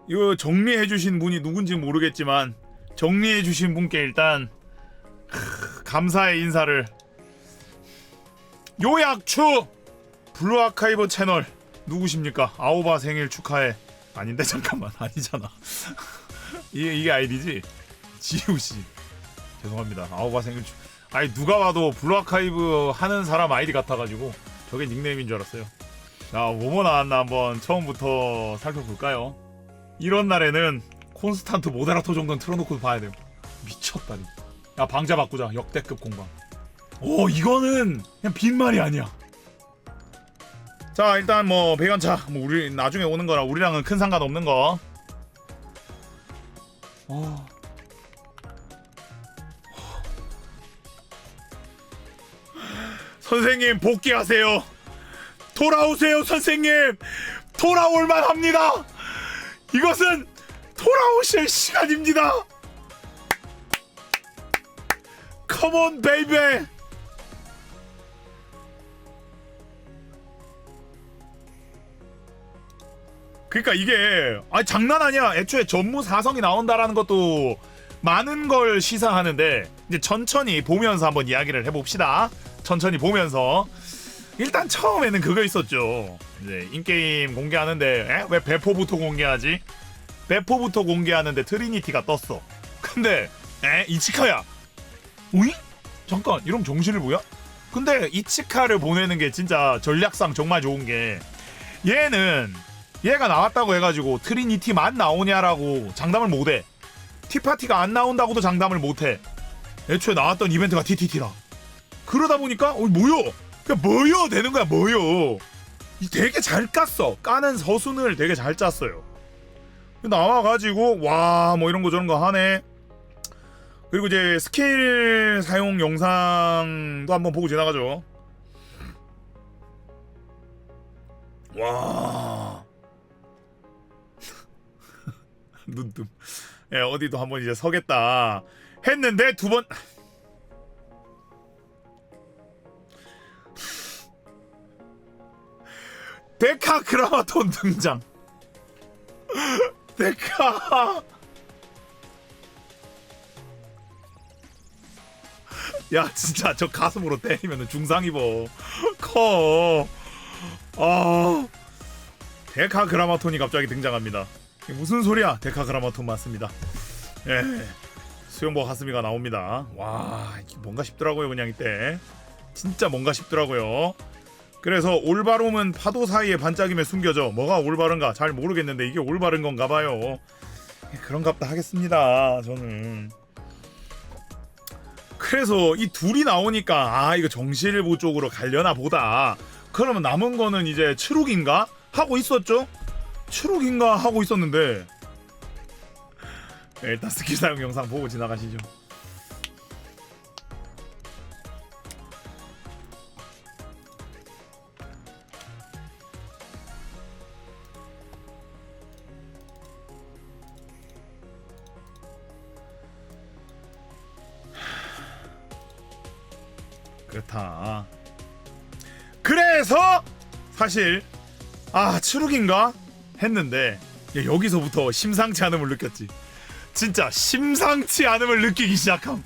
이거 정리해주신 분이 누군지 모르겠지만 정리해주신 분께 일단 감사의 인사를. 요약추 블루 아카이브 채널 누구십니까? 아오바 생일 축하해. 아닌데 잠깐만 아니잖아. 이게 아이디지? 지우씨 죄송합니다. 아오바 생일 축. 아니 누가 봐도 블루 아카이브 하는 사람 아이디 같아가지고 저게 닉네임인 줄 알았어요. 자 뭐뭐 나왔나 한번 처음부터 살펴볼까요? 이런 날에는 콘스탄트 모데라토 정도는 틀어놓고 봐야 돼요. 미쳤다니. 야 방자 바꾸자. 역대급 공방. 오 이거는 그냥 빈말이 아니야. 자 일단 뭐 배관차 뭐 우리 나중에 오는 거라 우리랑은 큰 상관없는 거. 선생님 복귀하세요. 돌아오세요 선생님. 돌아올만 합니다. 이것은 돌아오실 시간입니다. 컴온 베이베. 그러니까 이게 장난 아니야. 애초에 전무 4성이 나온다라는 것도 많은 걸 시사하는데 이제 천천히 보면서 한번 이야기를 해봅시다. 천천히 보면서 일단 처음에는 그거 있었죠. 이제 인게임 공개하는데 왜 배포부터 공개하지? 배포부터 공개하는데 트리니티가 떴어. 근데 이치카야. 오이? 잠깐 이러면 정신을 보여? 근데 이치카를 보내는 게 진짜 전략상 정말 좋은 게 얘가 나왔다고 해가지고 트리니티만 나오냐라고 장담을 못해. 티파티가 안 나온다고도 장담을 못해. 애초에 나왔던 이벤트가 TTT라. 그러다 보니까 뭐요? 그냥 뭐요 되는 거야. 뭐요? 되게 잘 깠어. 까는 서순을 되게 잘 짰어요. 나와가지고 와 뭐 이런 거 저런 거 하네. 그리고 이제 스케일 사용 영상도 한번 보고 지나가죠. 와 눈뜸. 어디도 한번 이제 서겠다 했는데 두 번 데카 그라마톤 등장. 데카. 야 진짜 저 가슴으로 때리면 중상 입어. 커. 데카 그라마톤이 갑자기 등장합니다. 무슨 소리야? 데카 그라마톤 맞습니다. 수영복 하스미가 나옵니다. 와 뭔가 싶더라고요. 그냥 이때 진짜 뭔가 싶더라고요. 그래서 올바름은 파도 사이에 반짝임에 숨겨져. 뭐가 올바른가 잘 모르겠는데 이게 올바른 건가 봐요. 그런갑다 하겠습니다 저는. 그래서 이 둘이 나오니까 이거 정실보 쪽으로 가려나 보다. 그러면 남은 거는 이제 추룩인가 하고 있었죠. 추룩인가 하고 있었는데 일단 스킬 사용 영상 보고 지나가시죠. 그렇다. 그래서 사실 추룩인가 했는데 여기서부터 심상치 않음을 느꼈지. 진짜 심상치 않음을 느끼기 시작함.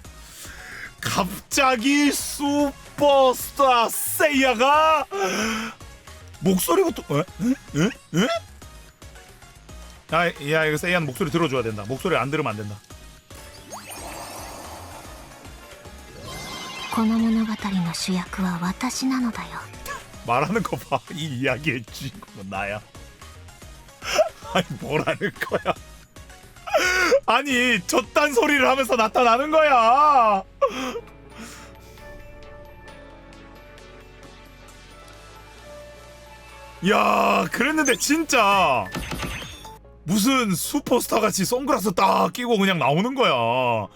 갑자기 슈퍼스타 세이야가 목소리부터 야 이거 세이야는 목소리 들어줘야 된다. 목소리 안 들으면 안 된다. この物語の主役は私なのだよ 말하는 거 봐. 이 이야기의 주인공은 나야. 아니 뭐라는 거야. 아니 저딴 소리를 하면서 나타나는 거야. 야 그랬는데 진짜 무슨 슈퍼스타같이 선글라스 딱 끼고 그냥 나오는 거야.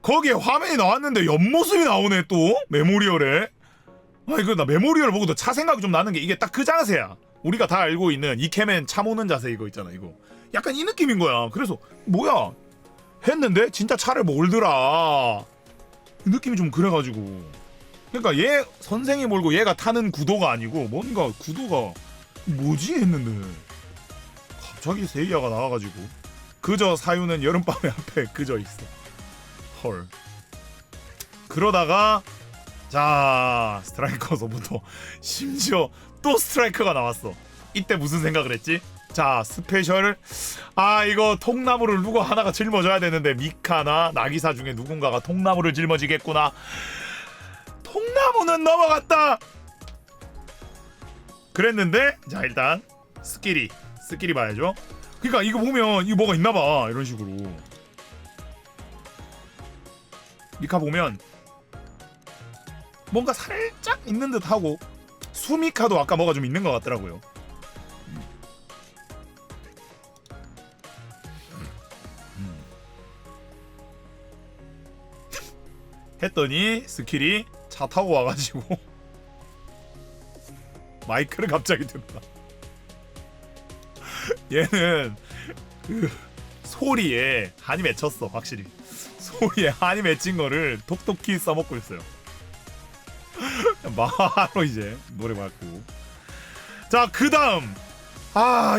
거기에 화면이 나왔는데 옆모습이 나오네 또 메모리얼에. 이거 나 메모리얼 보고도 차 생각이 좀 나는 게 이게 딱 그 자세야. 우리가 다 알고 있는 이케맨 차 모는 자세 이거 있잖아. 이거 약간 이 느낌인 거야. 그래서 뭐야 했는데 진짜 차를 몰더라. 느낌이 좀 그래가지고. 그러니까 얘 선생이 몰고 얘가 타는 구도가 아니고 뭔가 구도가 뭐지 했는데 갑자기 세이야가 나와가지고 그저 사유는 여름밤의 앞에 그저 있어. 헐. 그러다가 자 스트라이커서부터 심지어 또 스트라이커가 나왔어. 이때 무슨 생각을 했지? 자 스페셜 이거 통나무를 누구 하나가 짊어져야 되는데 미카나 나기사 중에 누군가가 통나무를 짊어지겠구나. 통나무는 넘어갔다. 그랬는데 자 일단 스킬이 봐야죠. 그러니까 이거 보면 이거 뭐가 있나봐 이런 식으로. 미카 보면 뭔가 살짝 있는 듯하고 수미카도 아까 뭐가 좀 있는 것 같더라고요. 했더니 스킬이 차 타고 와가지고 마이크를 갑자기 든다. 얘는 그 소리에 한이 맺혔어. 확실히 소리에 한이 맺힌 거를 톡톡히 써먹고 있어요. 바로 이제 노래 맞고. 자 그다음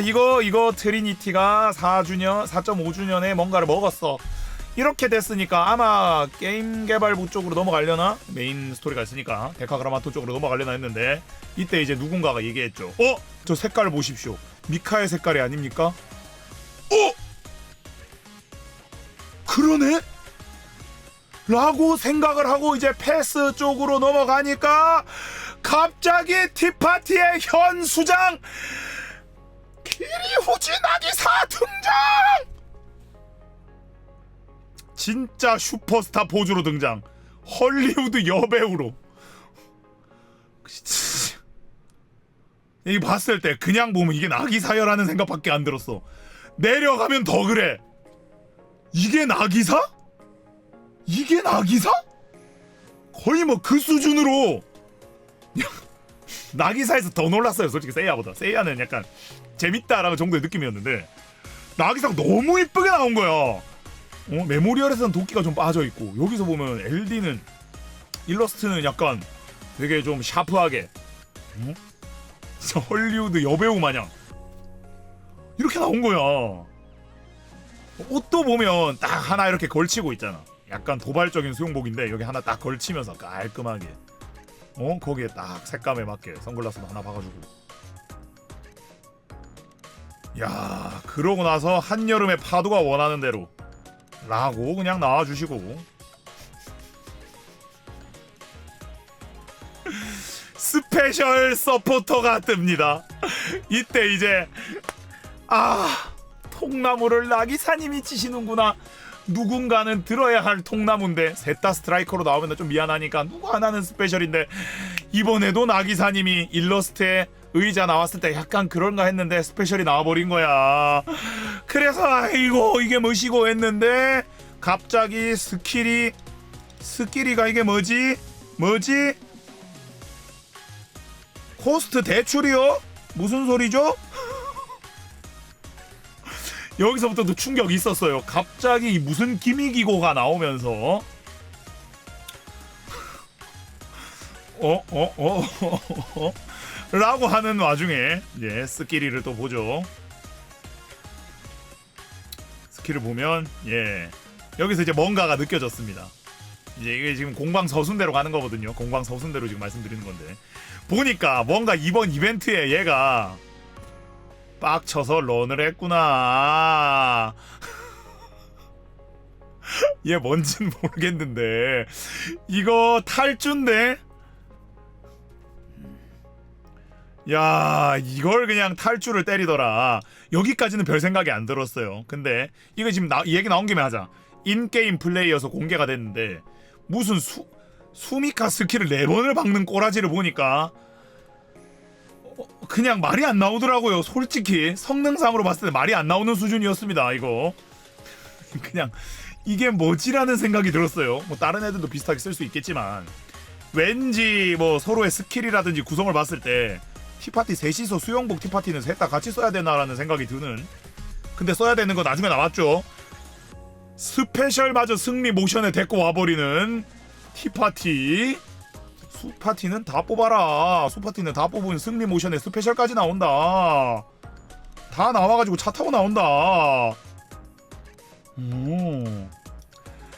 이거 트리니티가 4.5주년에 뭔가를 먹었어. 이렇게 됐으니까 아마 게임 개발부 쪽으로 넘어가려나? 메인 스토리가 있으니까 데카그라마토 쪽으로 넘어가려나 했는데 이때 이제 누군가가 얘기했죠. 저 색깔을 보십시오. 미카의 색깔이 아닙니까? 그러네? 라고 생각을 하고 이제 패스 쪽으로 넘어가니까 갑자기 티파티의 현 수장 키리후지 나기사 등장! 진짜 슈퍼스타 포즈로 등장. 헐리우드 여배우로. 이 봤을 때 그냥 보면 이게 나기사여라는 생각밖에 안 들었어. 내려가면 더 그래. 이게 나기사? 이게 나기사? 거의 뭐 그 수준으로. 나기사에서 더 놀랐어요 솔직히. 세이야보다. 세이야는 약간 재밌다라는 정도의 느낌이었는데 나기사가 너무 이쁘게 나온 거야. 메모리얼에서는 도끼가 좀 빠져있고 여기서 보면 LD는 일러스트는 약간 되게 좀 샤프하게 진짜 헐리우드 여배우 마냥 이렇게 나온 거야. 옷도 보면 딱 하나 이렇게 걸치고 있잖아. 약간 도발적인 수영복인데 여기 하나 딱 걸치면서 깔끔하게 거기에 딱 색감에 맞게 선글라스도 하나 봐가지고. 야 그러고 나서 한여름의 파도가 원하는 대로 라고 그냥 나와주시고 스페셜 서포터가 뜹니다. 이때 이제 통나무를 나기사님이 치시는구나. 누군가는 들어야 할 통나무인데 셋 다 스트라이커로 나오면 좀 미안하니까 누구 하나는 스페셜인데 이번에도 나기사님이 일러스트에 의자 나왔을 때 약간 그런가 했는데 스페셜이 나와버린 거야. 그래서 아이고 이게 뭐시고 했는데 갑자기 스킬이가 이게 뭐지? 코스트 대출이요? 무슨 소리죠? 여기서부터 또 충격이 있었어요. 갑자기 무슨 기미기고가 나오면서 라고 하는 와중에 스키리를 또 보죠. 스킬을 보면 여기서 이제 뭔가가 느껴졌습니다. 이제 이게 지금 공방서순대로 가는 거거든요. 공방서순대로 지금 말씀드리는 건데 보니까 뭔가 이번 이벤트에 얘가 빡쳐서 런을 했구나. 얘 뭔진 모르겠는데 이거 탈주인데. 야 이걸 그냥 탈주를 때리더라. 여기까지는 별 생각이 안 들었어요. 근데 이거 지금 이 얘기 나온 김에 하자. 인게임 플레이여서 공개가 됐는데 무슨 수미카 스킬을 4번을 박는 꼬라지를 보니까 그냥 말이 안 나오더라고요. 솔직히 성능상으로 봤을 때 말이 안 나오는 수준이었습니다. 이거 그냥 이게 뭐지라는 생각이 들었어요. 뭐 다른 애들도 비슷하게 쓸 수 있겠지만 왠지 뭐 서로의 스킬이라든지 구성을 봤을 때 티파티 셋이서 수영복 티파티는 셋 다 같이 써야 되나라는 생각이 드는. 근데 써야 되는 거 나중에 나왔죠. 스페셜마저 승리 모션에 데리고 와버리는 티파티. 수파티는 다 뽑아라. 수파티는 다 뽑으면 승리 모션에 스페셜까지 나온다. 다 나와가지고 차 타고 나온다.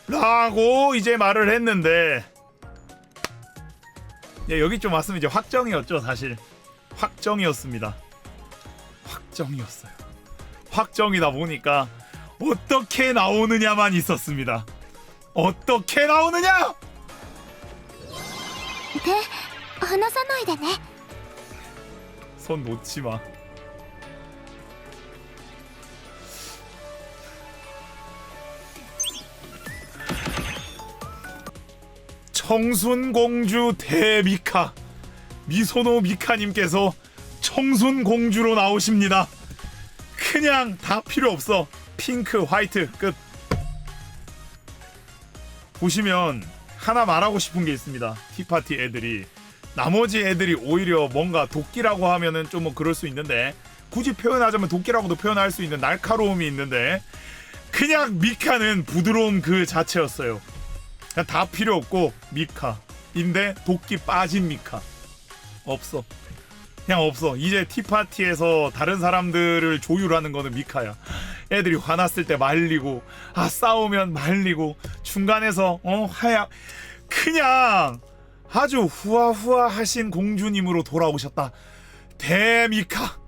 라고 이제 말을 했는데, 예, 여기 좀 왔으면 이제 확정이었죠. 사실 확정이었습니다. 확정이었어요. 확정이다 보니까 어떻게 나오느냐만 있었습니다. 어떻게 나오느냐? 手離さないでね。 손 놓지 마. 청순공주 대미카, 미소노 미카님께서 청순공주로 나오십니다. 그냥 다 필요 없어. 핑크, 화이트 끝. 보시면 하나 말하고 싶은 게 있습니다. 티파티 애들이, 나머지 애들이 오히려 뭔가 도끼라고 하면은 좀 뭐 그럴 수 있는데, 굳이 표현하자면 도끼라고도 표현할 수 있는 날카로움이 있는데, 그냥 미카는 부드러움 그 자체였어요. 그냥 다 필요 없고 미카인데 도끼 빠진 미카 없어. 그냥 없어. 이제 티파티에서 다른 사람들을 조율하는 거는 미카야. 애들이 화났을 때 말리고, 싸우면 말리고, 중간에서 하얗, 그냥 아주 후아후아 하신 공주님으로 돌아오셨다. 대미카.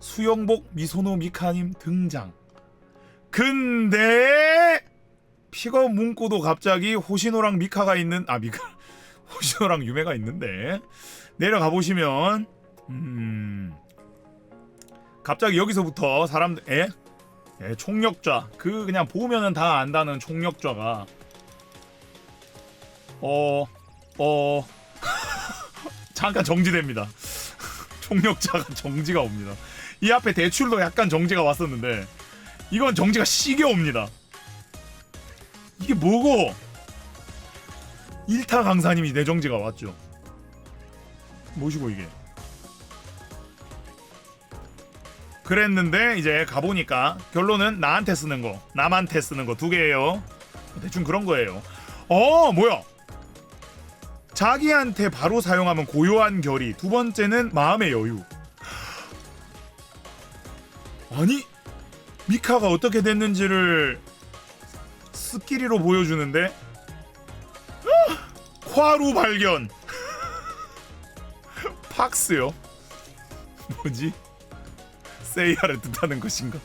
수영복 미소노 미카님 등장. 근데 픽업 문구도 갑자기 호시노랑 미카가 있는, 호시노랑 유메가 있는데, 내려가 보시면 갑자기 여기서부터 사람들 총력좌, 그 그냥 보면은 다 안다는 총력좌가 잠깐 정지됩니다. 총력자가 정지가 옵니다. 이 앞에 대출도 약간 정지가 왔었는데 이건 정지가 시게 옵니다. 이게 뭐고? 1타 강사님이 내정지가 왔죠. 뭐시고 이게? 그랬는데 이제 가보니까 결론은 나한테 쓰는 거, 남한테 쓰는 거 두 개예요. 대충 그런 거예요. 뭐야? 자기한테 바로 사용하면 고요한 결의, 두 번째는 마음의 여유. 아니, 미카가 어떻게 됐는지를 스키리로 보여주는데 화루 발견. 팍스요? 뭐지? 세이야를 뜻하는 것인가?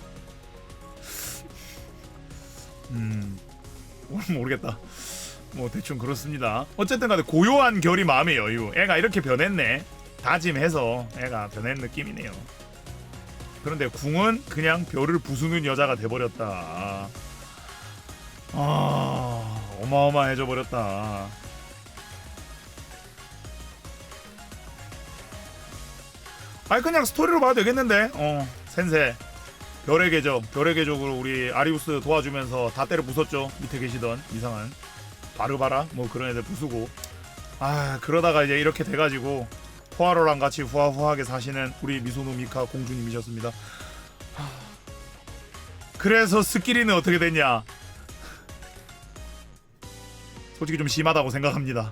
모르겠다. 뭐 대충 그렇습니다. 어쨌든 간에 고요한 결이 마음의 여유. 애가 이렇게 변했네. 다짐해서 애가 변한 느낌이네요. 그런데 궁은 그냥 별을 부수는 여자가 돼버렸다. 어마어마해져 버렸다. 그냥 스토리로 봐도 되겠는데. 센세 별의 계적으로 우리 아리우스 도와주면서 다 때려 부쉈죠. 밑에 계시던 이상한 바르바라 뭐 그런 애들 부수고. 그러다가 이제 이렇게 돼가지고 포아로랑 같이 후아후하게 사시는 우리 미소노 미카 공주님이셨습니다. 그래서 스키리는 어떻게 됐냐? 솔직히 좀 심하다고 생각합니다.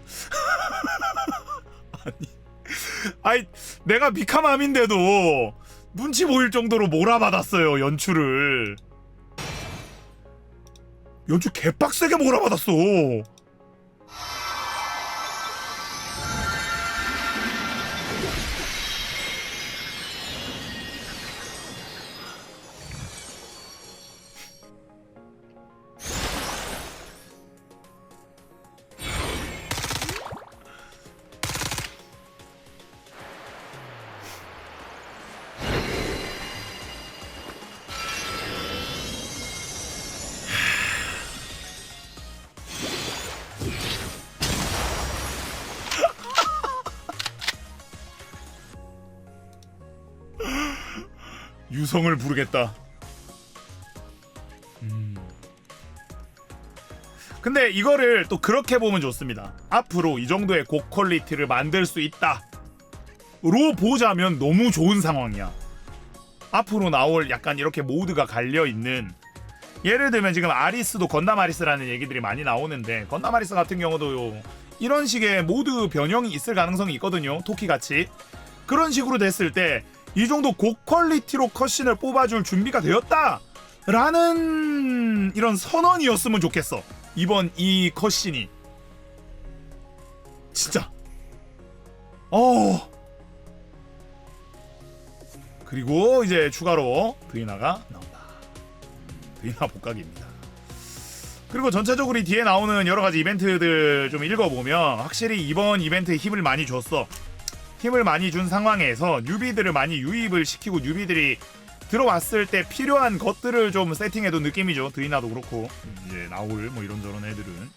아니 내가 미카맘인데도 눈치 보일 정도로 몰아받았어요. 연출 개빡세게 몰아받았어. 유성을 부르겠다. 근데 이거를 또 그렇게 보면 좋습니다. 앞으로 이 정도의 곡 퀄리티를 만들 수 있다 로 보자면 너무 좋은 상황이야. 앞으로 나올 약간 이렇게 모드가 갈려있는, 예를 들면 지금 아리스도 건담 아리스라는 얘기들이 많이 나오는데, 건담 아리스 같은 경우도 이런 식의 모드 변형이 있을 가능성이 있거든요. 토끼같이. 그런 식으로 됐을 때 이 정도 곡 퀄리티로 컷신을 뽑아줄 준비가 되었다 라는 이런 선언이었으면 좋겠어. 이번 이 컷신이 진짜. 그리고 이제 추가로 드이나가 나온다. 드이나 복각입니다. 그리고 전체적으로 이 뒤에 나오는 여러 가지 이벤트들 좀 읽어보면 확실히 이번 이벤트에 힘을 많이 줬어. 힘을 많이 준 상황에서 뉴비들을 많이 유입을 시키고 뉴비들이 들어왔을 때 필요한 것들을 좀 세팅해둔 느낌이죠. 드이나도 그렇고 이제 나올 뭐 이런저런 애들은.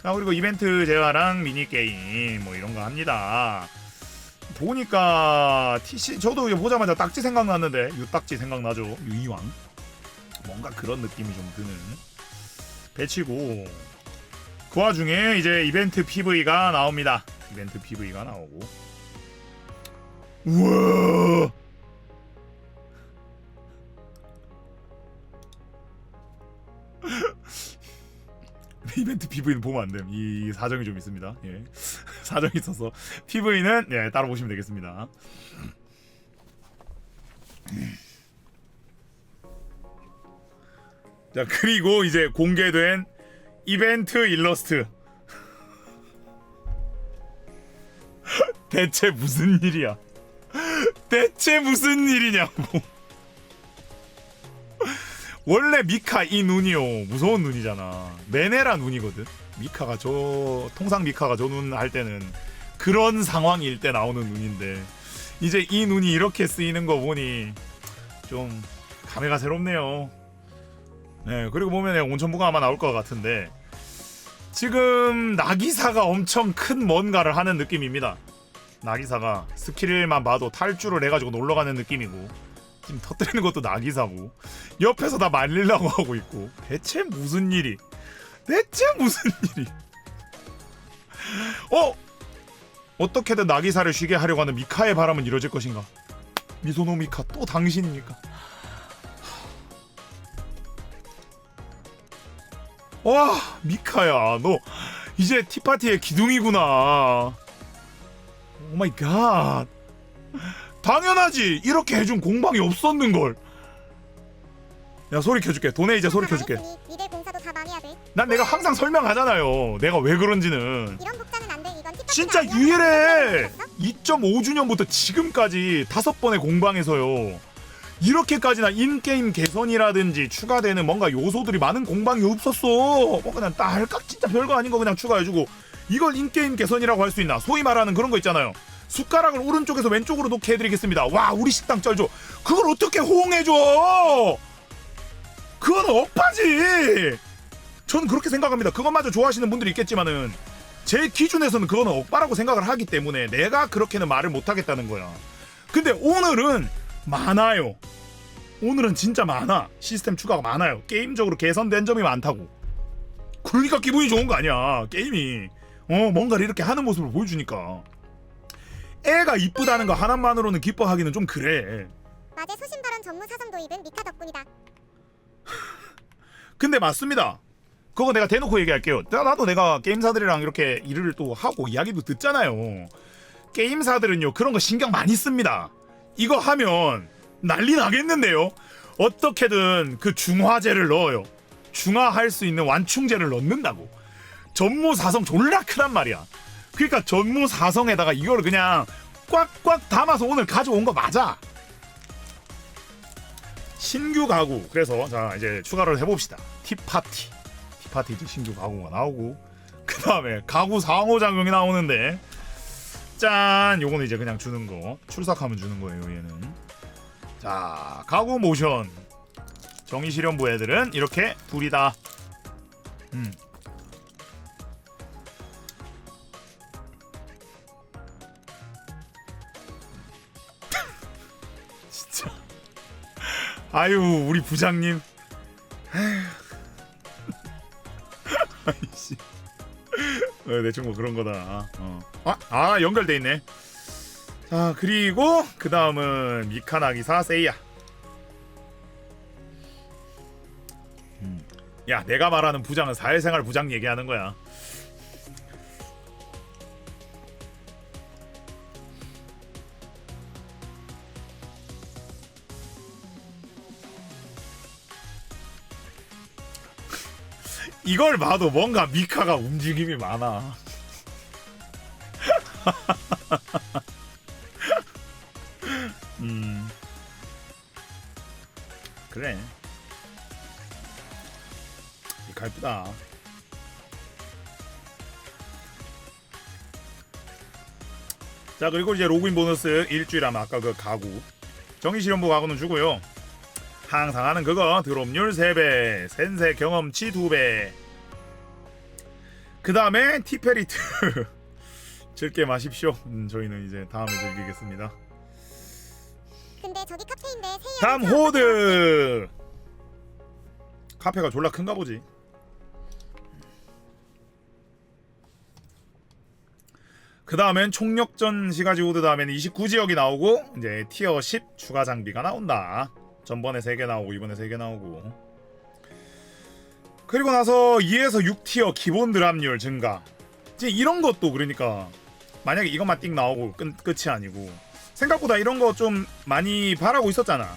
자, 그리고 이벤트 제화랑 미니게임 뭐 이런 거 합니다. 보니까 TC 저도 보자마자 딱지 생각났는데 유딱지 생각나죠. 유이왕 뭔가 그런 느낌이 좀 드는 배치고, 그 와중에 이제 이벤트 PV가 나옵니다. 이벤트 PV가 나오고, 우와 이벤트 PV는 보면 안 됨. 이 사정이 좀 있습니다. 예. 사정이 있어서 PV는 예, 따로 보시면 되겠습니다. 자, 그리고 이제 공개된 이벤트 일러스트. 대체 무슨 일이야? 대체 무슨 일이냐고. 원래 미카 이 눈이요 무서운 눈이잖아. 메네라 눈이거든. 미카가 통상 미카가 저 눈 할 때는 그런 상황일 때 나오는 눈인데 이제 이 눈이 이렇게 쓰이는 거 보니 좀 감회가 새롭네요. 네, 그리고 보면 온천부가 아마 나올 것 같은데 지금 나기사가 엄청 큰 뭔가를 하는 느낌입니다. 나기사가 스킬만 봐도 탈주를 해가지고 놀러가는 느낌이고 지금 터뜨리는 것도 나기사고 옆에서 다 말리려고 하고 있고 대체 무슨 일이? 어떻게든 나기사를 쉬게 하려고 하는 미카의 바람은 이루어질 것인가? 미소노 미카 또 당신입니까? 와, 미카야 너 이제 티파티의 기둥이구나. 오 마이 갓. 당연하지. 이렇게 해준 공방이 없었는걸. 야, 소리 켜줄게. 돈에 이제 소리 켜줄게. 니들 공사도 다 망해야 돼. 난 내가 항상 설명하잖아요. 내가 왜 그런지는. 이런 복장은 안 돼. 이건 티파티가 진짜 아니야. 유일해. 알았어? 2.5주년부터 지금까지 5번의 공방에서요. 이렇게까지나 인게임 개선이라든지 추가되는 뭔가 요소들이 많은 공방이 없었어. 뭐 그냥 딸깍 진짜 별거 아닌 거 그냥 추가해주고 이걸 인게임 개선이라고 할 수 있나? 소위 말하는 그런 거 있잖아요. 숟가락을 오른쪽에서 왼쪽으로 놓게 해드리겠습니다. 와, 우리 식당 쩔죠. 그걸 어떻게 호응해줘? 그건 억바지. 저는 그렇게 생각합니다. 그것마저 좋아하시는 분들이 있겠지만은 제 기준에서는 그거는 억바라고 생각을 하기 때문에 내가 그렇게는 말을 못하겠다는 거야. 근데 오늘은 많아요. 오늘은 진짜 많아. 시스템 추가가 많아요. 게임적으로 개선된 점이 많다고. 그러니까 기분이 좋은 거 아니야. 게임이 뭔가를 이렇게 하는 모습을 보여주니까. 애가 이쁘다는 거 하나만으로는 기뻐하기는 좀 그래. 낮에 소신 발언 전무 사성 도입은 미카 덕분이다. 근데 맞습니다. 그거 내가 대놓고 얘기할게요. 나도 내가 게임사들이랑 이렇게 일을 또 하고 이야기도 듣잖아요. 게임사들은요 그런 거 신경 많이 씁니다. 이거 하면 난리 나겠는데요. 어떻게든 그 중화제를 넣어요. 중화할 수 있는 완충제를 넣는다고. 전무사성 졸라 크단 말이야. 그러니까 전무사성에다가 이걸 그냥 꽉꽉 담아서 오늘 가져온 거 맞아. 신규 가구. 그래서 자 이제 추가를 해봅시다. 티파티 이제 신규 가구가 나오고 그 다음에 가구 상호작용이 나오는데 짠, 요거는 이제 그냥 주는 거. 출석하면 주는 거예요 얘는. 자, 가구 모션 정의실현부 애들은 이렇게 둘이다. 진짜 아유 우리 부장님. 아이씨. 대충 뭐 그런 거다. 연결돼 있네. 자, 그리고 그 다음은 미카나기사 세이야. 야, 내가 말하는 부장은 사회생활 부장 얘기하는 거야. 이걸 봐도 뭔가 미카가 움직임이 많아. 그래. 미카 이쁘다. 자, 그리고 이제 로그인 보너스 일주일 하면 아까 그 가구 정의실험부 가구는 주고요. 항상 하는 그거 드롭률 3배, 센세 경험치 2배. 그 다음에 티페리트 즐게 마십시오. 저희는 이제 다음에 즐기겠습니다. 근데 저기 카페인데 세이야. 다음 호드. 카페가 졸라 큰가 보지. 그 다음엔 총력전 시가지 호드 다음에는 29지역이 나오고 이제 티어 10 추가 장비가 나온다. 전번에 3개 나오고 이번에 3개 나오고. 그리고 나서 2에서 6티어 기본 드랍률 증가. 이제 이런 것도 그러니까 만약에 이것만 띵 나오고 끝이 아니고 생각보다 이런 거 좀 많이 바라고 있었잖아.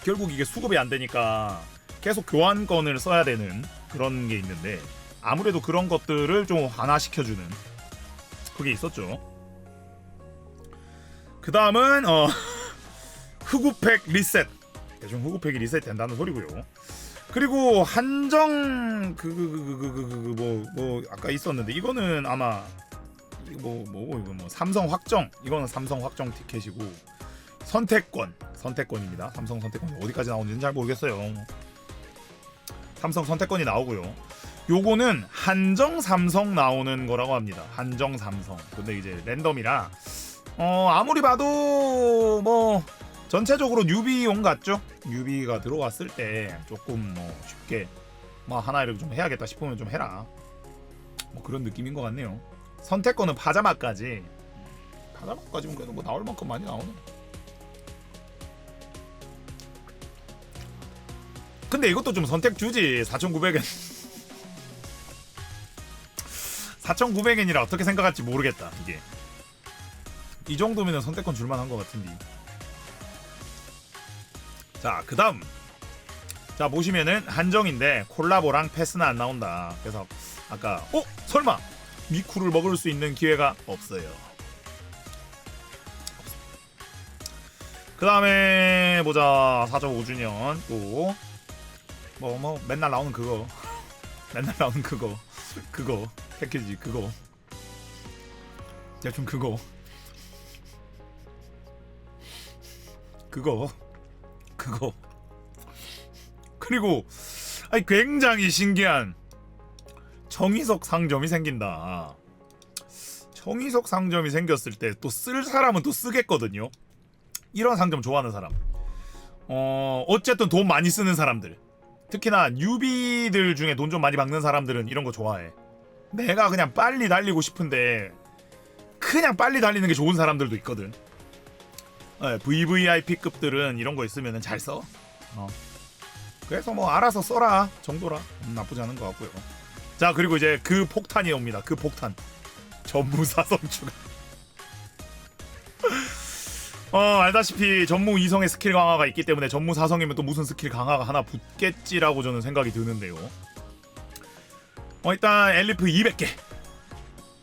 결국 이게 수급이 안 되니까 계속 교환권을 써야 되는 그런 게 있는데 아무래도 그런 것들을 좀 완화시켜주는 그게 있었죠. 그 다음은 흑우팩 리셋. 대충 흑우팩이 리셋 된다는 소리고요. 그리고 한정 뭐 아까 있었는데 이거는 아마 이거 뭐 삼성 확정. 이거는 삼성 확정 티켓이고 선택권입니다. 삼성 선택권 어디까지 나오는지는 잘 모르겠어요. 삼성 선택권이 나오고요. 요거는 한정 삼성 나오는 거라고 합니다. 한정 삼성. 근데 이제 랜덤이라 아무리 봐도 뭐 전체적으로 뉴비용 같죠? 뉴비가 들어왔을 때 조금 뭐 쉽게 뭐 하나 이렇게 좀 해야겠다 싶으면 좀 해라. 뭐 그런 느낌인 것 같네요. 선택권은 파자마까지면 그래도 뭐 나올 만큼 많이 나오네. 근데 이것도 좀 선택 주지. 4,900엔 4,900엔이라 어떻게 생각할지 모르겠다. 이게 이 정도면 선택권 줄만한 것 같은데. 자, 그 다음 자 보시면은 한정인데 콜라보랑 패스는 안 나온다. 그래서 아까 설마 미쿠를 먹을 수 있는 기회가 없어요. 그 다음에 보자. 4.5주년 또 뭐 맨날 나오는 그거 맨날 나오는 그거 패키지 그거 대충 그거 그리고 아니 굉장히 신기한 정의석 상점이 생긴다. 정의석 상점이 생겼을 때 또 쓸 사람은 또 쓰겠거든요. 이런 상점 좋아하는 사람. 어쨌든 돈 많이 쓰는 사람들. 특히나 뉴비들 중에 돈 좀 많이 박는 사람들은 이런 거 좋아해. 내가 그냥 빨리 달리고 싶은데 그냥 빨리 달리는 게 좋은 사람들도 있거든. VVIP급들은 이런 거 있으면 잘 써. 그래서 뭐 알아서 써라 정도라. 나쁘지 않은 것 같고요. 자, 그리고 이제 그 폭탄이 옵니다. 그 폭탄. 전무사성 추가. 알다시피 전무 2성의 스킬 강화가 있기 때문에 전무 4성이면 또 무슨 스킬 강화가 하나 붙겠지라고 저는 생각이 드는데요. 일단 엘리프 200개.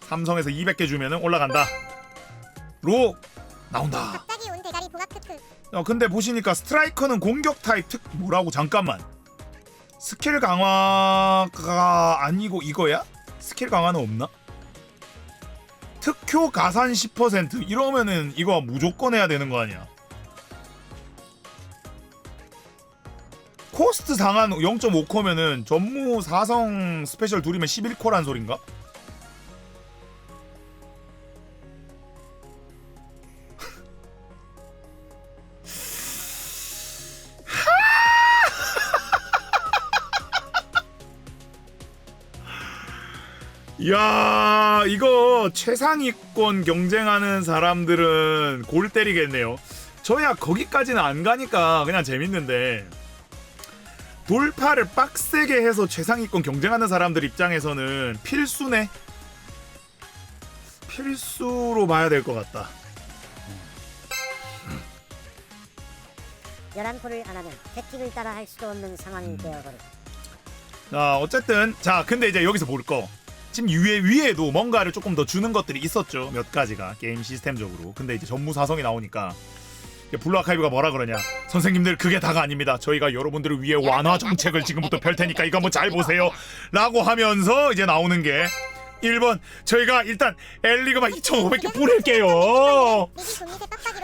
삼성에서 200개 주면은 올라간다. 로 나온다. 갑자기 온 대가리 봉합 크크. 근데 보시니까 스트라이커는 공격 타입 뭐라고 잠깐만. 스킬 강화가 아니고 이거야? 스킬 강화는 없나? 특효 가산 10% 이러면은 이거 무조건 해야 되는 거 아니야? 코스트 상한 0.5코면은 전무 4성 스페셜 둘이면 11코란 소린가? 이야, 이거 최상위권 경쟁하는 사람들은 골 때리겠네요. 저야 거기까지는 안 가니까 그냥 재밌는데 돌파를 빡세게 해서 최상위권 경쟁하는 사람들 입장에서는 필수네. 필수로 봐야 될 것 같다. 11코를 안 하면 택틱을 따라 할 수도 없는 상황이 되어버려. 어쨌든 자 근데 이제 여기서 볼 거 지금 위에도 뭔가를 조금 더 주는 것들이 있었죠. 몇 가지가 게임 시스템적으로. 근데 이제 전무사성이 나오니까 블루 아카이브가 뭐라 그러냐, 선생님들 그게 다가 아닙니다. 저희가 여러분들을 위해 완화 정책을 지금부터 펼 테니까 이거 한번 잘 보세요 라고 하면서 이제 나오는 게 1번, 저희가 일단 엘리그마 2,500개 뿌릴게요.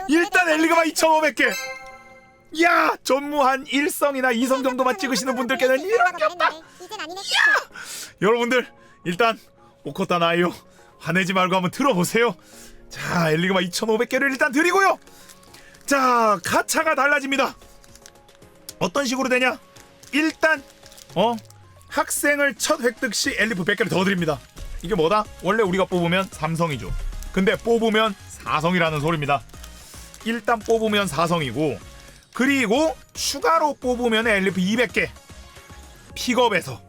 일단 엘리그마 2,500개. 야, 전무 한 1성이나 2성 정도만 찍으시는 분들께는 이렇게 없다. 여러분들 일단 오코타 나이요, 화내지 말고 한번 들어보세요. 자, 엘리그마 2,500개를 일단 드리고요. 자, 가차가 달라집니다. 어떤 식으로 되냐? 일단 학생을 첫 획득 시 엘리프 100개를 더 드립니다. 이게 뭐다? 원래 우리가 뽑으면 3성이죠. 근데 뽑으면 4성이라는 소리입니다. 일단 뽑으면 4성이고, 그리고 추가로 뽑으면 엘리프 200개. 픽업에서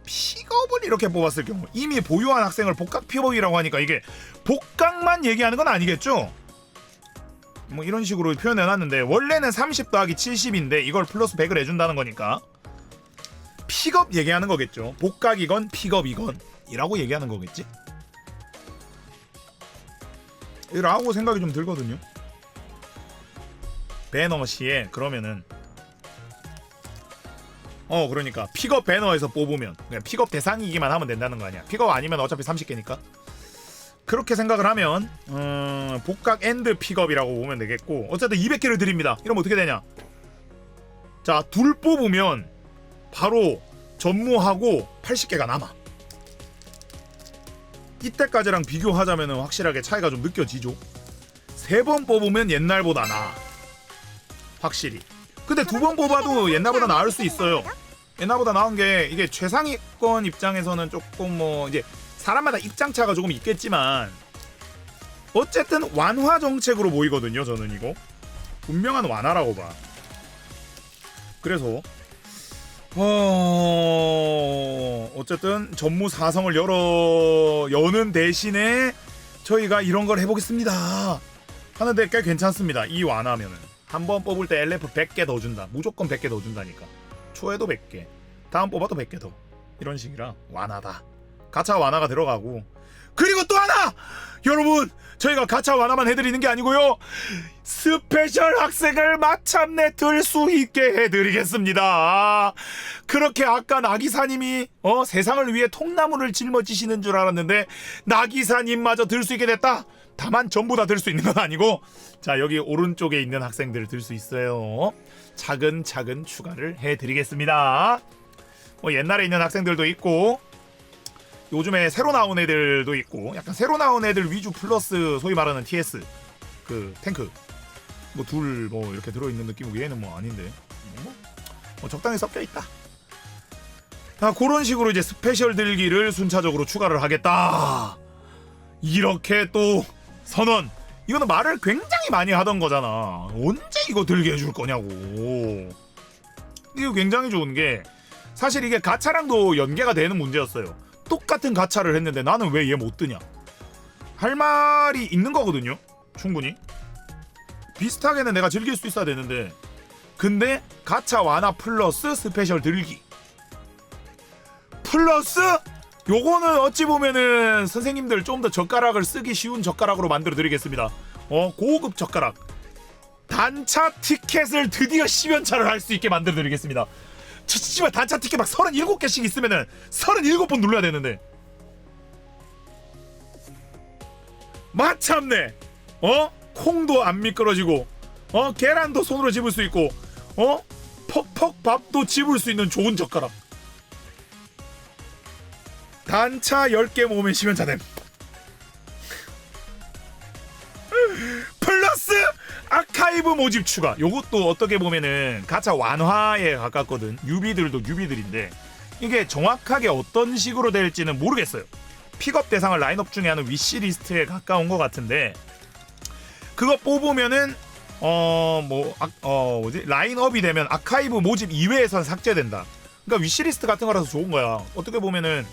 픽업을 이렇게 뽑았을 경우, 이미 보유한 학생을 복각 픽업이라고 하니까 이게 복각만 얘기하는 건 아니겠죠? 뭐 이런 식으로 표현해놨는데, 원래는 30 더하기 70인데 이걸 플러스 100을 해준다는 거니까 픽업 얘기하는 거겠죠. 복각이건 픽업이건 이라고 얘기하는 거겠지? 라고 생각이 좀 들거든요. 배너시에 그러면은 그러니까 픽업 배너에서 뽑으면 그냥 픽업 대상이기만 하면 된다는 거 아니야. 픽업 아니면 어차피 30개니까. 그렇게 생각을 하면 복각 앤드 픽업이라고 보면 되겠고, 어쨌든 200개를 드립니다. 이러면 어떻게 되냐? 자, 둘 뽑으면 바로 전무하고 80개가 남아. 이때까지랑 비교하자면 확실하게 차이가 좀 느껴지죠. 3번 뽑으면 옛날보다 나아, 확실히. 근데 2번 뽑아도 옛날보다 나을 수 있어요. 옛날보다 나은 게, 이게 최상위권 입장에서는 조금 뭐 이제 사람마다 입장차가 조금 있겠지만 어쨌든 완화 정책으로 보이거든요. 저는 이거 분명한 완화라고 봐. 그래서 어쨌든 전무 4성을 여는 대신에 저희가 이런 걸 해보겠습니다 하는데 꽤 괜찮습니다. 이 완화면은 한번 뽑을 때 LF 100개 더 준다. 무조건 100개 더 준다니까. 초에도 100개, 다음 뽑아도 100개 더, 이런 식이라 완화다. 가차 완화가 들어가고, 그리고 또 하나! 여러분, 저희가 가차 완화만 해드리는 게 아니고요, 스페셜 학생을 마침내 들 수 있게 해드리겠습니다. 그렇게 아까 나기사님이 세상을 위해 통나무를 짊어지시는 줄 알았는데 나기사님마저 들 수 있게 됐다. 다만 전부 다 들 수 있는 건 아니고, 자, 여기 오른쪽에 있는 학생들 들 수 있어요. 차근차근 추가를 해드리겠습니다. 옛날에 있는 학생들도 있고 요즘에 새로 나온 애들도 있고, 약간 새로 나온 애들 위주 플러스 소위 말하는 TS 그 탱크 뭐 둘 뭐 이렇게 들어있는 느낌이고, 얘는 뭐 아닌데 뭐 적당히 섞여 있다. 그런 식으로 이제 스페셜 들기를 순차적으로 추가를 하겠다, 이렇게 또 선언. 이거는 말을 굉장히 많이 하던 거잖아. 언제 이거 들게 해줄 거냐고. 이거 굉장히 좋은 게, 사실 이게 가차랑도 연계가 되는 문제였어요. 똑같은 가차를 했는데 나는 왜 얘 못 뜨냐 할 말이 있는 거거든요. 충분히 비슷하게는 내가 즐길 수 있어야 되는데, 근데 가차 완화 플러스 스페셜 들기 플러스 요거는 어찌 보면은 선생님들 좀 더 젓가락을 쓰기 쉬운 젓가락으로 만들어 드리겠습니다. 고급 젓가락. 단차 티켓을 드디어 10연차를 할 수 있게 만들어 드리겠습니다. 씨발, 단차 티켓 막 37개씩 있으면은 37번 눌러야 되는데, 마참내 콩도 안 미끄러지고 계란도 손으로 집을 수 있고 퍽퍽 밥도 집을 수 있는 좋은 젓가락. 단차 10개 모으면 10연차 됨. 플러스 아카이브 모집 추가. 요것도 어떻게 보면은 가차 완화에 가깝거든. 유비들도 유비들인데 이게 정확하게 어떤 식으로 될지는 모르겠어요. 픽업 대상을 라인업 중에 하는 위시리스트에 가까운 것 같은데, 그거 뽑으면은 라인업이 되면 아카이브 모집 이외에선 삭제된다. 그러니까 위시리스트 같은 거라서 좋은 거야. 어떻게 보면은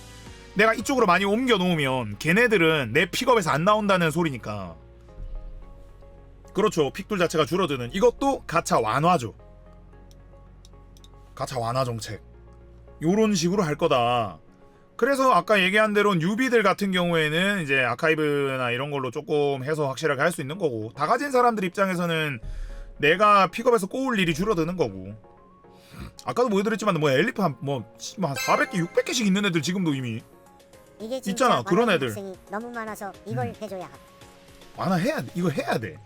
내가 이쪽으로 많이 옮겨 놓으면 걔네들은 내 픽업에서 안 나온다는 소리니까. 그렇죠. 픽돌 자체가 줄어드는. 이것도 가차 완화죠. 가차 완화 정책. 요런 식으로 할 거다. 그래서 아까 얘기한 대로 뉴비들 같은 경우에는 이제 아카이브나 이런 걸로 조금 해서 확실하게 할 수 있는 거고, 다 가진 사람들 입장에서는 내가 픽업해서 꼬울 일이 줄어드는 거고. 아까도 보여드렸지만 뭐 엘리프 한 400개 600개씩 있는 애들 지금도 이미 이게 진짜 있잖아, 그런 애들. 학생이 너무 많아서 이걸 해줘야 합니다. 해야 돼. 이거 해야 돼.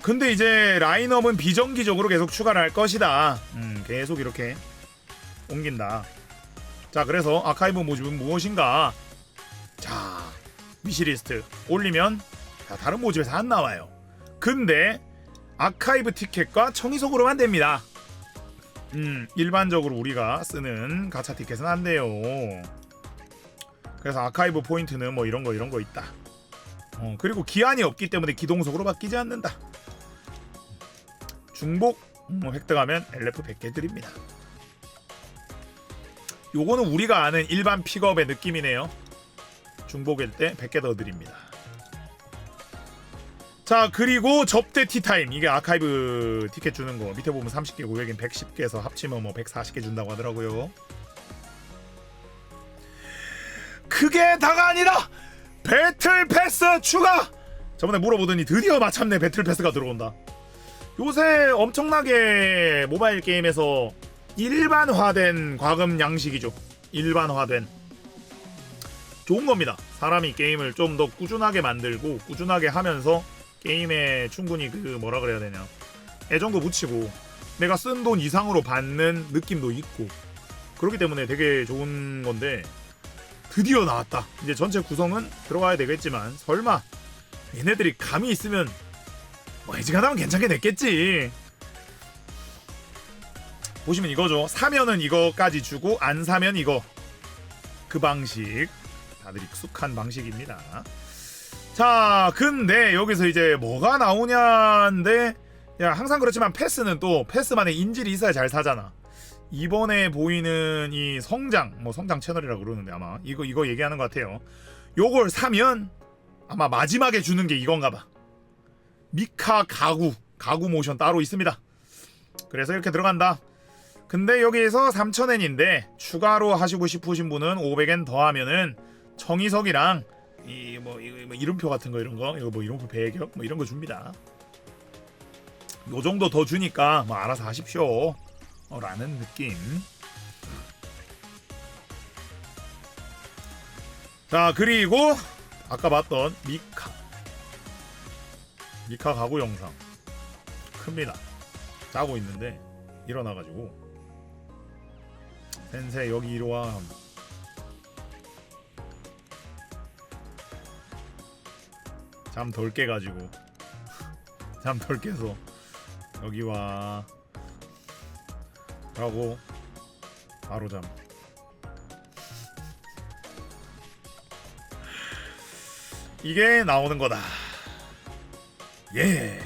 근데 이제 라인업은 비정기적으로 계속 추가를 할 것이다. 계속 이렇게 옮긴다. 자, 그래서 아카이브 모집은 무엇인가? 자, 위시리스트 올리면 다른 모집에서 안 나와요. 근데 아카이브 티켓과 청이석으로만 됩니다. 일반적으로 우리가 쓰는 가챠 티켓은 안 돼요. 그래서 아카이브 포인트는 뭐 이런 거 있다. 그리고 기한이 없기 때문에 기동석으로 바뀌지 않는다. 중복 획득하면 LF 100개 드립니다. 요거는 우리가 아는 일반 픽업의 느낌이네요. 중복일 때 100개 더 드립니다. 자, 그리고 접대 티타임, 이게 아카이브 티켓 주는 거 밑에 보면 30개 500엔 110개에서 합치면 뭐 140개 준다고 하더라고요. 그게 다가 아니라 배틀 패스 추가! 저번에 물어보더니 드디어 마침내 배틀 패스가 들어온다. 요새 엄청나게 모바일 게임에서 일반화된 과금 양식이죠. 일반화된. 좋은 겁니다. 사람이 게임을 좀 더 꾸준하게 만들고 꾸준하게 하면서 게임에 충분히 뭐라 그래야 되냐, 애정도 붙이고 내가 쓴 돈 이상으로 받는 느낌도 있고, 그렇기 때문에 되게 좋은 건데 드디어 나왔다. 이제 전체 구성은 들어가야 되겠지만 설마 얘네들이 감이 있으면 뭐 애지가다면 괜찮게 냈겠지. 보시면 이거죠. 사면은 이거까지 주고 안 사면 이거. 그 방식 다들 익숙한 방식입니다. 자, 근데 여기서 이제 뭐가 나오냐인데, 야, 항상 그렇지만 패스는 또 패스만의 인질이 있어야 잘 사잖아. 이번에 보이는 이 성장, 뭐 성장 채널이라고 그러는데 아마 이거 얘기하는 것 같아요. 요걸 사면 아마 마지막에 주는 게 이건가 봐. 미카 가구 모션 따로 있습니다. 그래서 이렇게 들어간다. 근데 여기에서 3000엔인데 추가로 하시고 싶으신 분은 500엔 더하면은 청이석이랑 뭐 이름표 같은 거 이런 거, 이거 뭐 이름표 배경 뭐 이런 거 줍니다. 요 정도 더 주니까 뭐 알아서 하십시오. 라는 느낌. 자, 그리고 아까 봤던 미카 가구 영상 큽니다. 자고 있는데 일어나가지고 센세 여기 이리 와. 잠 덜 깨가지고 잠 덜 깨서 여기 와 라고 바로 잠. 이게 나오는 거다. 예.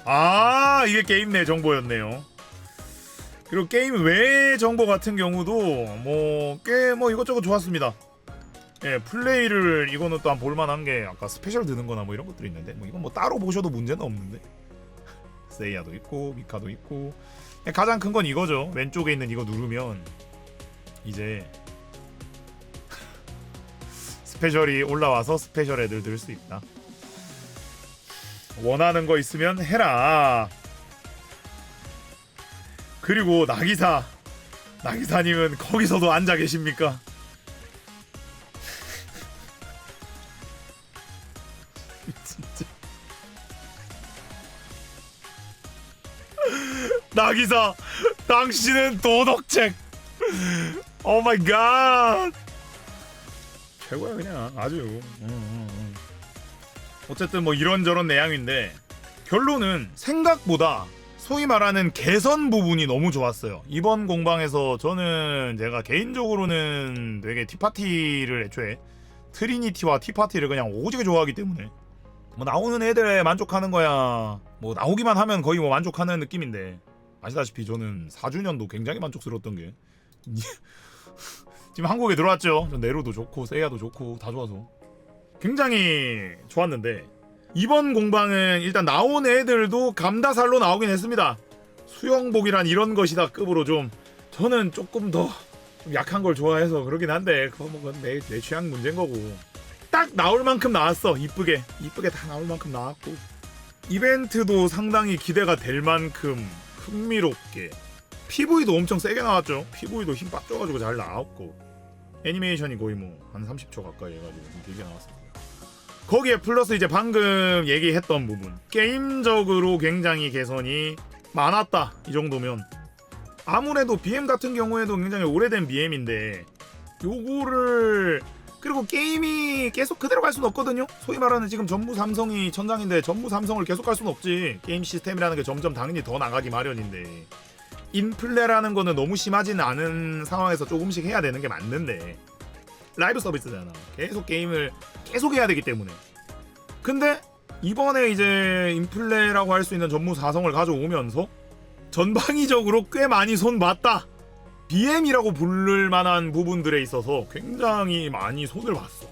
아, 이게 게임 내 정보였네요. 그리고 게임 외 정보 같은 경우도 뭐 꽤 뭐 이것저것 좋았습니다. 예, 플레이를 이거는 또 한 볼만한 게 아까 스페셜 드는 거나 뭐 이런 것들이 있는데 뭐 이건 뭐 따로 보셔도 문제는 없는데, 세이야도 있고 미카도 있고, 가장 큰 건 이거죠. 왼쪽에 있는 이거 누르면 이제 스페셜이 올라와서 스페셜 애들 들 수 있다. 원하는 거 있으면 해라. 그리고 나기사님은 거기서도 앉아 계십니까? 진짜. 나기사, 당신은 도덕책. 오 마이 갓. 최고야 그냥 아주. 어쨌든 뭐 이런저런 내용인데 결론은 생각보다 소위 말하는 개선 부분이 너무 좋았어요. 이번 공방에서 저는 제가 개인적으로는 되게 티파티를 애초에 트리니티와 티파티를 그냥 오지게 좋아하기 때문에 뭐 나오는 애들에 만족하는 거야. 뭐 나오기만 하면 거의 뭐 만족하는 느낌인데, 아시다시피 저는 4주년도 굉장히 만족스러웠던 게 지금 한국에 들어왔죠. 전 네로도 좋고 세이야도 좋고 다 좋아서 굉장히 좋았는데, 이번 공방은 일단 나온 애들도 감다살로 나오긴 했습니다. 수영복이란 이런 것이다 급으로 좀 저는 조금 더 좀 약한 걸 좋아해서 그러긴 한데 그거 뭐 그건 내 취향 문제인 거고. 딱 나올 만큼 나왔어. 이쁘게 다 나올 만큼 나왔고, 이벤트도 상당히 기대가 될 만큼 흥미롭게, PV도 엄청 세게 나왔죠. PV도 힘 빡 줘가지고 잘 나왔고, 애니메이션이 거의 뭐 한 30초 가까이 해가지고 되게 나왔습니다. 거기에 플러스 이제 방금 얘기했던 부분, 게임적으로 굉장히 개선이 많았다. 이 정도면 아무래도 BM 같은 경우에도 굉장히 오래된 BM인데 요거를, 그리고 게임이 계속 그대로 갈 수는 없거든요. 소위 말하는 지금 전부 삼성이 천장인데 전부 삼성을 계속 갈 수는 없지. 게임 시스템이라는 게 점점 당연히 더 나가기 마련인데, 인플레라는 거는 너무 심하지는 않은 상황에서 조금씩 해야 되는 게 맞는데, 라이브 서비스잖아. 계속 게임을 계속 해야 되기 때문에. 근데 이번에 이제 인플레라고 할 수 있는 전무 4성을 가져오면서 전방위적으로 꽤 많이 손봤다. BM이라고 부를 만한 부분들에 있어서 굉장히 많이 손을 봤어.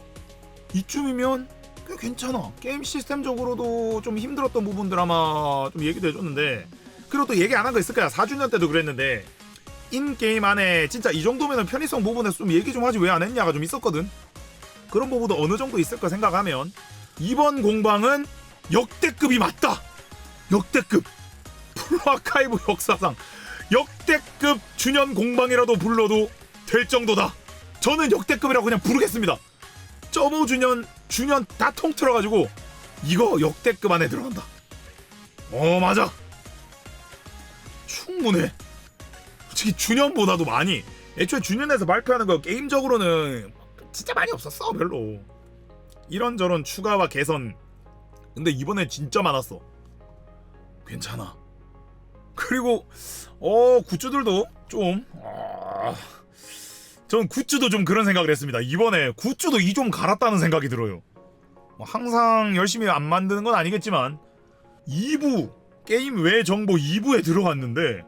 이쯤이면 꽤 괜찮아. 게임 시스템적으로도 좀 힘들었던 부분들 아마 좀 얘기도 해줬는데, 그리고 또 얘기 안 한 거 있을 거야. 4주년 때도 그랬는데 인게임 안에 진짜 이 정도면 편의성 부분에서 좀 얘기 좀 하지 왜 안 했냐가 좀 있었거든. 그런 부분도 어느 정도 있을 거 생각하면 이번 공방은 역대급이 맞다. 역대급. 프로아카이브 역사상 역대급 주년 공방이라도 불러도 될 정도다. 저는 역대급이라고 그냥 부르겠습니다. 점오 주년 다 통틀어가지고 이거 역대급 안에 들어간다. 맞아. 충분해. 솔직히 주년보다도 많이. 애초에 주년에서 발표하는 거 게임적으로는 진짜 많이 없었어. 별로. 이런저런 추가와 개선. 근데 이번엔 진짜 많았어. 괜찮아. 그리고 굿즈들도 좀 전 굿즈도 좀 그런 생각을 했습니다. 이번에 굿즈도 이 좀 갈았다는 생각이 들어요. 항상 열심히 안 만드는 건 아니겠지만 2부 게임 외 정보 2부에 들어갔는데,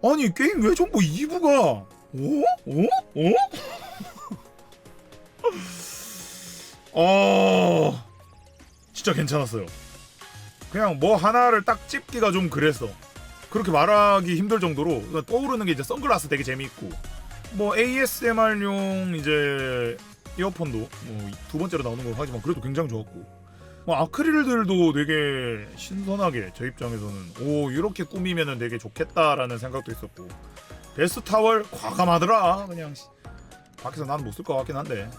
아니 게임 외 정보 2부가 진짜 괜찮았어요. 그냥 뭐 하나를 딱 찝기가 좀 그랬어. 그렇게 말하기 힘들 정도로 떠오르는 게 이제 선글라스 되게 재미있고, 뭐 ASMR용 이제 이어폰도 뭐 두 번째로 나오는 걸 하지만 그래도 굉장히 좋았고, 뭐 아크릴들도 되게 신선하게 제 입장에서는 이렇게 꾸미면은 되게 좋겠다라는 생각도 있었고, 베스트 타월 과감하더라. 그냥 밖에서 나는 못 쓸 것 같긴 한데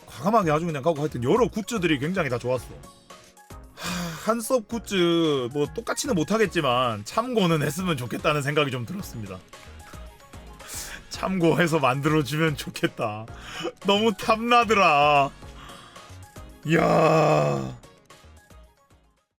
과감하게 아주 그냥 가고, 하여튼 여러 굿즈들이 굉장히 다 좋았어. 한섭 굿즈 뭐 똑같이는 못하겠지만 참고는 했으면 좋겠다는 생각이 좀 들었습니다. 참고해서 만들어주면 좋겠다. 너무 탐나더라. 이야,